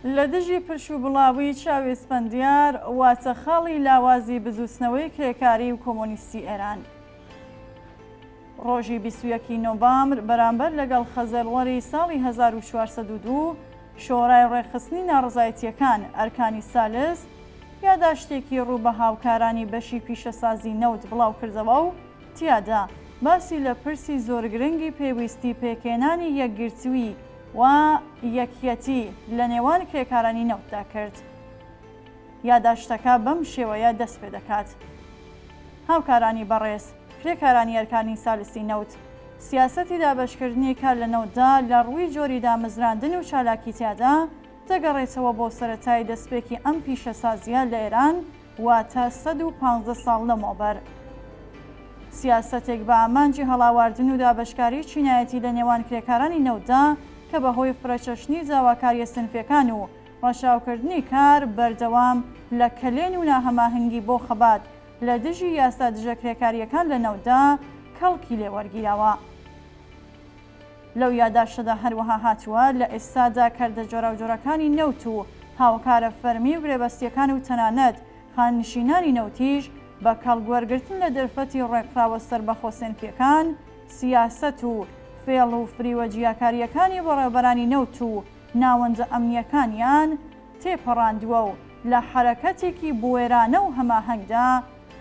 لە دژی پرش و بڵاوی چاوی سپەندیار واتە خاڵی لاوازی بزوسنەوەی کرێکاری و کۆمۆنیستی ئێران. ڕۆژی 21 نۆڤەمبر بەرامبەر لەگەڵ خەزەڵوەری ساڵی 1402 شۆڕای ڕێکخستنی ناڕزایەتیەکان ئەرکانی سالس یاداشتێکی ڕوو بە هاوکارانی بەشی پیشەسازی نەوت بڵاو کردەوە و تیادا باسی لە پرسی زۆر گرنگی پێویستی پێکێنانی یەکگرتووی و یەکیەتی لە نێوان کرێکارانی نەوتدا کرد. یاداشتەکە بەم شێوەیە دەست پێ دەکات. هاوکارانی بەڕێز، کرێکارانی ئەرکانی سالسی نەوت، سیاسەتی دابەشکردنی کار لە نەوتدا لە ڕووی جۆری دامەزراندن و چالاکی تیادا دەگەڕێتەوە بۆ سەرەتای دەستپێکی ئەم پیشەسازیە لە ئێران واتە 115 ساڵ لەمەوبەر. سیاسەتێک بە ئامانجی هەڵاواردن و دابەشکاری چینایەتی لە نێوان کرێکارانی نەوتدا کە بەهۆی فرەچەشنی جاواکاریە سنفیەکان و ڕەشاوکردنی کار بەردەوام لە کەلێن و ناهەماهەنگی بۆ خەبات لە دژی یاسا دژە کرێکاریەکان لە نەوتدا کەڵکی لێوەرگیراوە. لەو یاداشتەدا هەروەها هاتووە لە ئێستادا کەردە جۆراوجۆرەکانی نەوت و هاوکارە فەرمی و گرێبەستیەکان و تەنانەت خاننشینانی نەوتیش بە کەڵگوەرگرتن لە دەرفەتی ڕێکخراوە سەربەخۆ سنفیەکان، سیاسەت و فێڵ و فریوەجیاکاریەکانی بەڕێوەبەرانی نەوت و ناوەندە ئەمنیەکانیان تێپەڕاندووە و لە حرەکەتێکی بوێرانە و هەماهەنگدا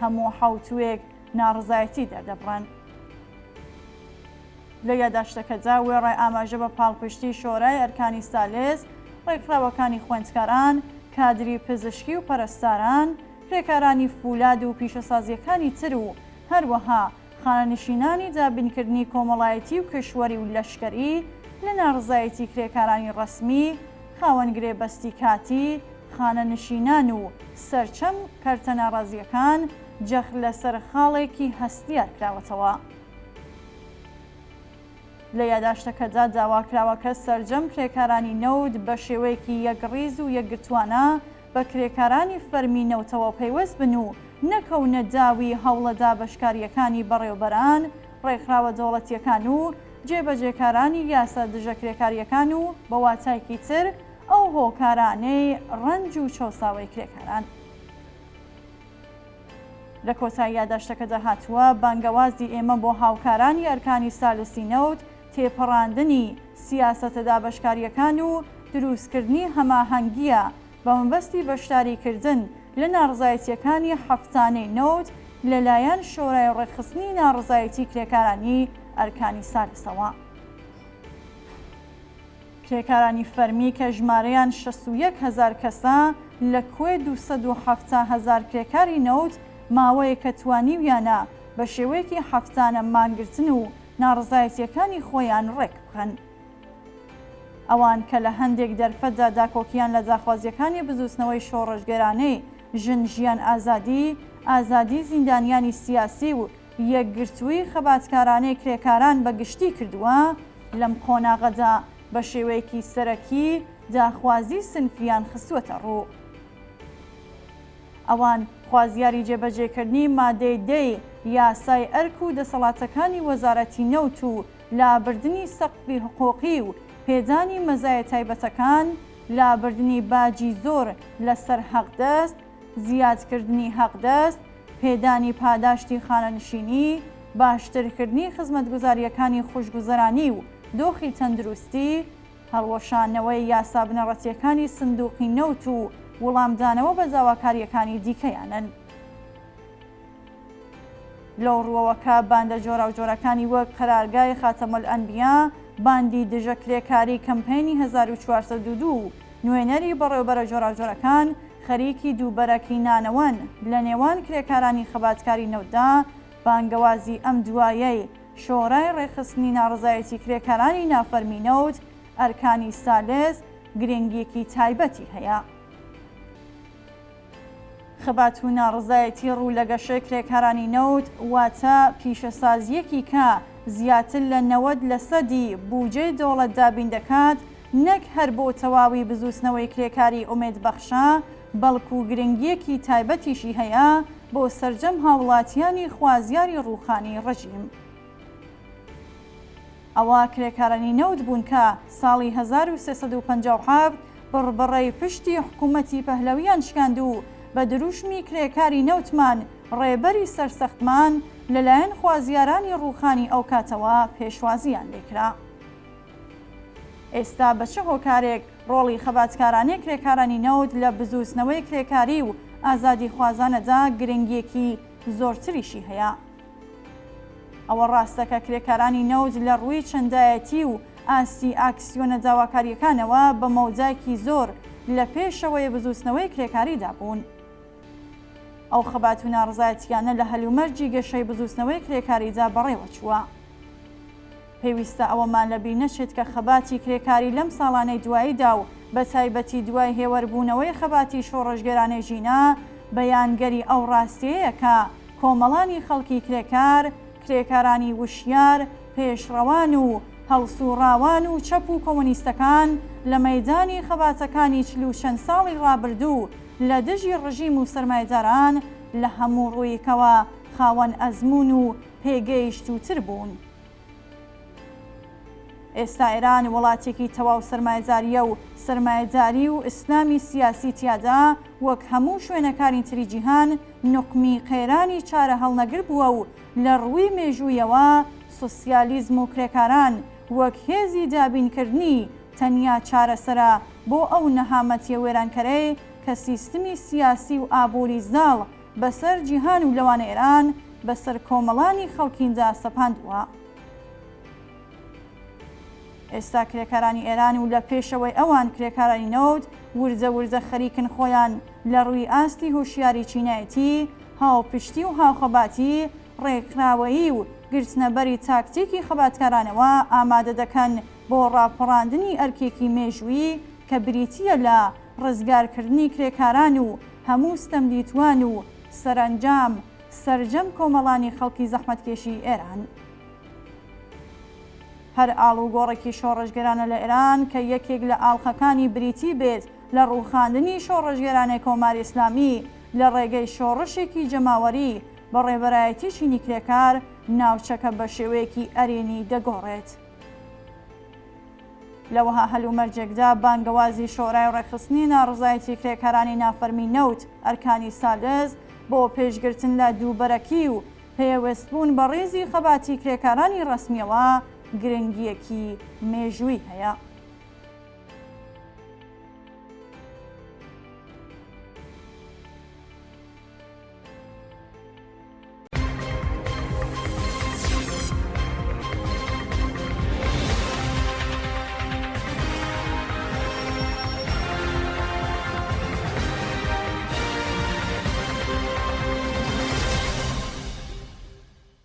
هەموو حەوتوێک ناڕزایەتی دەردەبڕن. لە یاداشتەکەدا وێڕای ئاماژە بە پاڵپشتی شۆرای ئەرکانی سالس، ڕێکخراوەکانی خوێندکاران، کادری پزیشکی و پەرستاران، کرێکارانی فولاد و پیشەسازیەکانی تر و هەروەها خانەنشینانی دابینکردنی کۆمەڵایەتی و کشوەری و لەشکەری لە ناڕزایەتی کرێکارانی ڕەسمی، خاوەنگرێبەستی کاتی، خانەنشینان و سەرچەم کەرتە ناڕازیەکان جەخ لەسەر خاڵێکی هەستیار کراوەتەوە. لە یاداشتەکەدا داواکراوەکە سەرجەم کرێکارانی نەوت بە شێوەیەکی یەکڕیز و یەکگرتوانە بە کرێکارانی فەرمی نەوتەوە پەیوەست بن و نەکەونە داوی هەوڵە دابەشکاریەکانی بەڕێوەبەران، ڕێکخراوە دەوڵەتیەکان و جێبەجێکارانی یاسا دژە کرێکاریەکان و بە واتایکی تر ئەو هۆکارانەی ڕەنج و چەساوی کرێکاران. لە کۆتایی یاداشتەکەدا هاتووە بانگەوازی ئێمە بۆ هاوکارانی ئەرکانی سالسی نەوت تێپەڕاندنی سیاسەتە دابەشکاریەکان و دروستکردنی هەماهەنگیە بە مەبەستی بەشداریکردن لە ناڕزایەتیەکانی هەفتانەی نەوت لەلایەن شۆرای ڕێکخستنی ناڕزایەتی کرێکارانی ئەرکانی سالسەوە. کرێکارانی فەرمی کە ژمارەیان 61,000 کەسە لە کوێ 270,000 کرێکاری نەوت ماوەیەکە توانیویانە بە شێوەیەکی هەفتانە مانگرتن و ناڕزایەتیەکانی خۆیان ڕێک بخەن. ئەوان کە لە هەندێک دەرفەتدا داکۆکیان لە داخوازیەکانی بزوسنەوەی شۆڕژگەرانەی ژن ژیان ئازادی، ئازادی زیندانیانی سیاسی و یەکگرتووی خەباتکارانەی کرێکاران بەگشتی کردووە، لەم قۆناغەدا بە شێوەیەکی سەرەکی داخوازی سنفیان خستووەتە ڕوو. ئەوان خوازیاری جێبەجێکردنی مادەی 10 یاسای ئەرک و دەسەڵاتەکانی وەزارەتی نەوت و لابردنی سەقفی حقوقی و پێدانی مەزایە تایبەتەکان، لابردنی باجی زۆر لەسەر حەقدەست، زیادکردنی حەقدەست، پێدانی پاداشتی خانەنشینی، باشترکردنی خزمەتگوزاریەکانی خوشگوزەرانی و دۆخی تەندروستی، هەڵوەشانەوەی یاسا بنەڕەتیەکانی سندوقی نەوت و وەڵامدانەوە بە داواکاریەکانی دیکەیانن. لەو ڕووەوەکە باندە جۆراوجۆرەکانی وەک قەرارگای خاتەمەلئەنبیا، باندی دژە کرێکاری کەمپینی 1402 نوێنەری بەڕێوەبەرە جۆراوجۆرەکان خەریکی دووبەرەکی نانەوەن لە نێوان کرێکارانی خەباتکاری نەوتدا، بانگەوازی ئەم دوایەی شۆرای ڕێکخستنی ناڕزایەتی کرێکارانی نافەرمی نەوت ئەرکانی سالس گرنگیەکی تایبەتی هەیە. خەبات و ناڕزایەتی ڕوو لە گەشەی کرێکارانی نەوت واتە پیشەسازیەکی کە زیاتر لە 90% بوجەی دەوڵەت دابین دەکات، نەک هەر بۆ تەواوی بزوسنەوەی کرێکاری ئومێدبەخشە، بەڵکو گرنگیەکی تایبەتیشی هەیە بۆ سەرجەم هاوڵاتیانی خوازیاری ڕووخانی ڕەژیم. ئەوە کرێکارانی نەوت بوون کە ساڵی 1357 بڕبڕەی پشتی حکوومەتی پەهلەویان شکاند و بە دروشمی کرێکاری نەوتمان ڕێبەری سەرسەختمان لەلایەن خوازیارانی ڕووخانی ئەو کاتەوە پێشوازیان لێکرا. ئێستا بە چه هۆکارێک ڕۆڵی خەباتکارانەی کرێکارانی نەوت لە بزووسنەوەی کرێکاری و ئازادی خوازانەدا گرنگیەکی زۆرتریشی هەیە. ئەوە ڕاستەکە کرێکارانی نەوت لە ڕووی چەندایەتی و ئاستی ئاکسیۆنە داواکاریەکانەوە بە مەودایکی زۆر لە پێشەوەی بزووسنەوەی کرێکاریدا بوون. ئەو خەبات و ناڕزایەتیانە لە هەلومەرجی گەشەی بزووسنەوەی کرێکاریدا بەڕێوە چووە. پێویستە ئەوەمان لەبیر نەچێت کە خەباتی کرێکاری لەم ساڵانەی دواییدا و بە تایبەتی دوای هێوەربوونەوەی خەباتی شۆڕژگەرانەی ژینە بەیانگەری ئەو ڕاستیەیە کە کۆمەڵانی خەڵکی کرێکار، کرێکارانی وشیار، پێشڕەوان و هەڵسوڕاوان و چەپ و کۆمۆنیستەکان لە مەیدانی خەباتەکانی 40 ساڵی ڕابردوو لە دژی ڕژیم و سەرمایەداران لە هەموو ڕوویکەوە خاوەن ئەزمون و پێگەیشتووتر بوون. ئێستا ئێران وڵاتێکی تەواو سەرمایەداریە و سەرمایەداری و ئیسلامی سیاسی تیادا وەک هەموو شوێنەکانی تری جیهان نوقمی قەیرانی چارە هەڵنەگر بووە و لە ڕووی مێژوویەوە سۆسیالیزم و کرێکاران وەک هێزی دابینکردنی تەنیا چارەسەرە بۆ ئەو نەهامەتیە وێرانکەرەی کە سیستمی سیاسی و ئابووری زاڵ بەسەر جیهان و لەوانە ئێران بەسەر کۆمەڵانی خەڵکیندا سەپاندووە. ئێستا کرێکارانی ئێران و لە پێشەوەی ئەوان کرێکارانی نەوت ورزە خەریکن خۆیان لە ڕووی ئاستی هۆشیاری چینایەتی، هاوپشتی و هاوخەباتی، ڕێکخراوەیی و گرتنەبەری تاکتیکی خەباتکارانەوە ئامادە دەکەن بۆ ڕاپەڕاندنی ئەرکێکی مێژووی کە بریتیە لە ڕزگارکردنی کرێکاران و هەموو ستەمدیتوان و سەرجەم کۆمەڵانی خەڵکی زەحمەتکێشی ئێران. هەر ئاڵوگۆڕێکی شۆڕژگەرانە لە ئێران کە یەکێک لە ئاڵخەکانی بریتی بێت لە ڕووخاندنی شۆڕژگەرانەی کۆماری ئیسلامی لە ڕێگەی شۆڕشێکی جەماوەری بە ڕێبەرایەتی چینی کرێکار ناوچەکە بە شێوەیەکی ئەرێنی دەگۆڕێت. لەوەها هەلومەرجێکدا بانگەوازی شۆرای ڕێکخستنی ناڕزایەتی کرێکارانی نافەرمی نەوت ئەرکانی سالز بۆ پێشگرتن لە دووبەرەکی و پێوەستبوون بە ڕێزی خەباتی کرێکارانی ڕەسمیەوە گرنگیەکی مێژووی هەیە.